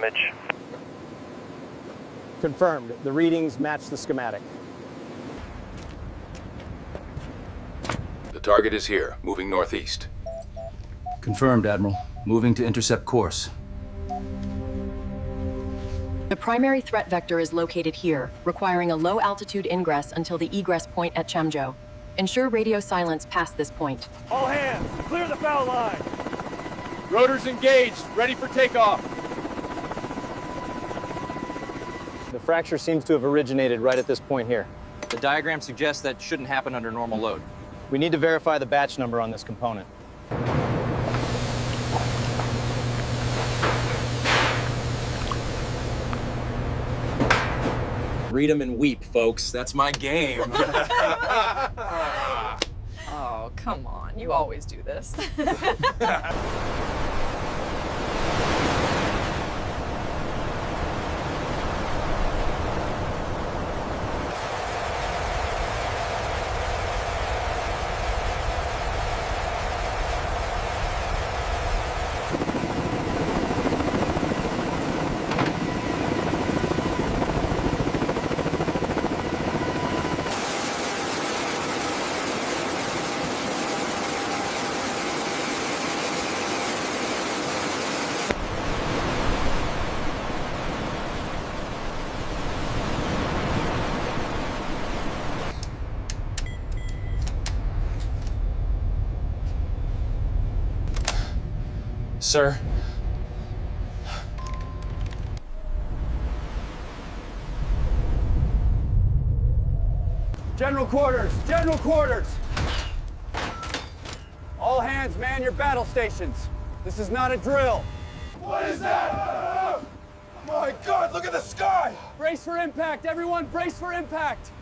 damage. Confirmed. The readings match the schematic. The target is here, moving northeast. Confirmed, Admiral. Moving to intercept course. The primary threat vector is located here, requiring a low-altitude ingress until the egress point at Chemjo. Ensure radio silence past this point. All hands, clear the foul line. Rotors engaged, ready for takeoff. The fracture seems to have originated right at this point here. The diagram suggests that shouldn't happen under normal load. We need to verify the batch number on this component. Read 'em and weep, folks. That's my game. Oh, come on. You always do this. Sir? General quarters, general quarters. All hands man your battle stations. This is not a drill. What is that? My God, look at the sky! Brace for impact, everyone, brace for impact.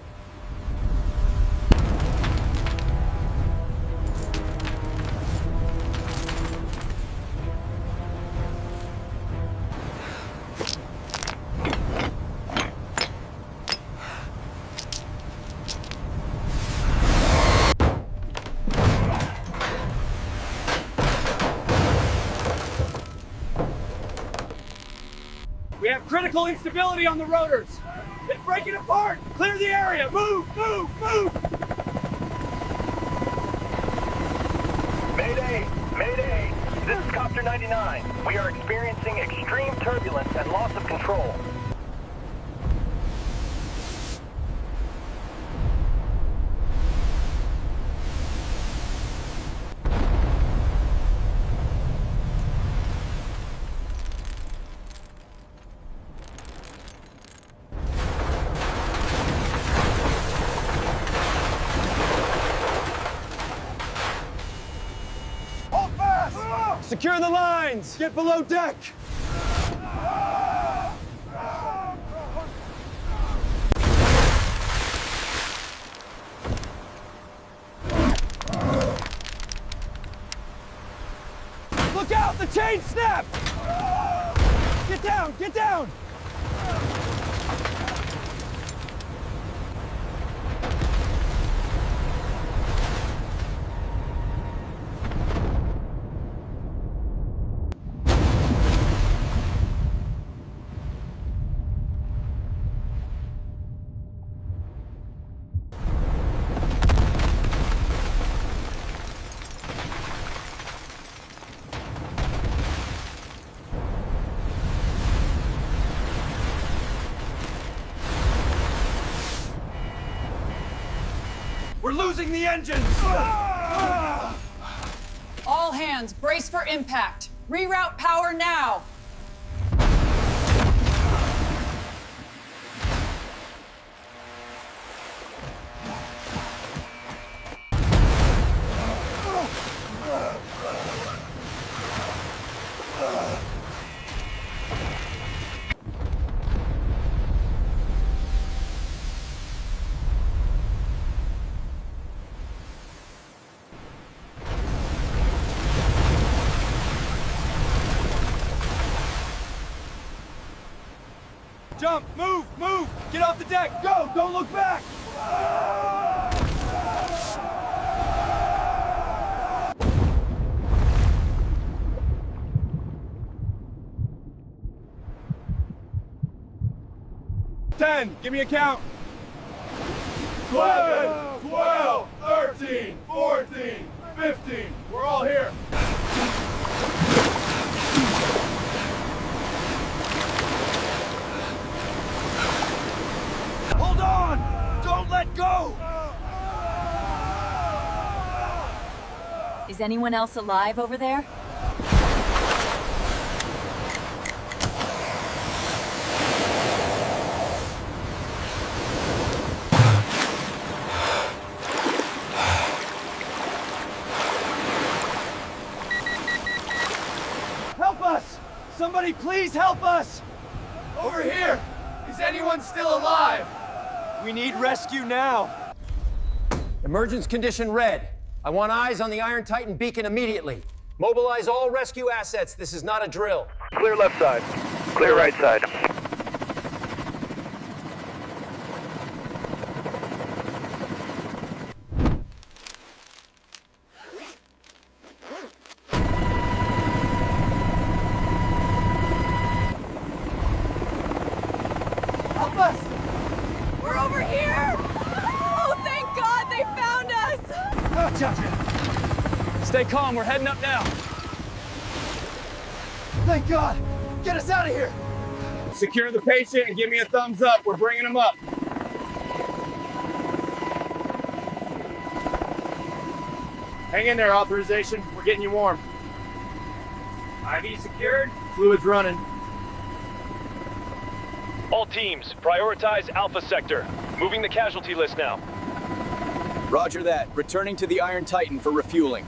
We have critical instability on the rotors. It's breaking apart. Clear the area. Move, move, move. Mayday! Mayday! This is Copter 99. We are experiencing extreme turbulence and loss of control. Secure the lines. Get below deck. Look out, the chain snap. Get down, get down. We're losing the engines! All hands, brace for impact. Reroute power now. Jump, move, move! Get off the deck, go, don't look back! 10. Give me a count. 11, 12, 13, 14, 15. We're all here. Hold on! Don't let go! Is anyone else alive over there? Help us! Somebody please help us! Over here! Is anyone still alive? We need rescue now. Emergence condition red. I want eyes on the Iron Titan beacon immediately. Mobilize all rescue assets. This is not a drill. Clear left side. Clear right side. Help us! We're over here! Oh, thank God they found us! Stay calm, we're heading up now. Thank God! Get us out of here! Secure the patient and give me a thumbs up. We're bringing him up. Hang in there, authorization. We're getting you warm. IV secured, fluids running. All teams, prioritize Alpha Sector. Moving the casualty list now. Roger that. Returning to the Iron Titan for refueling.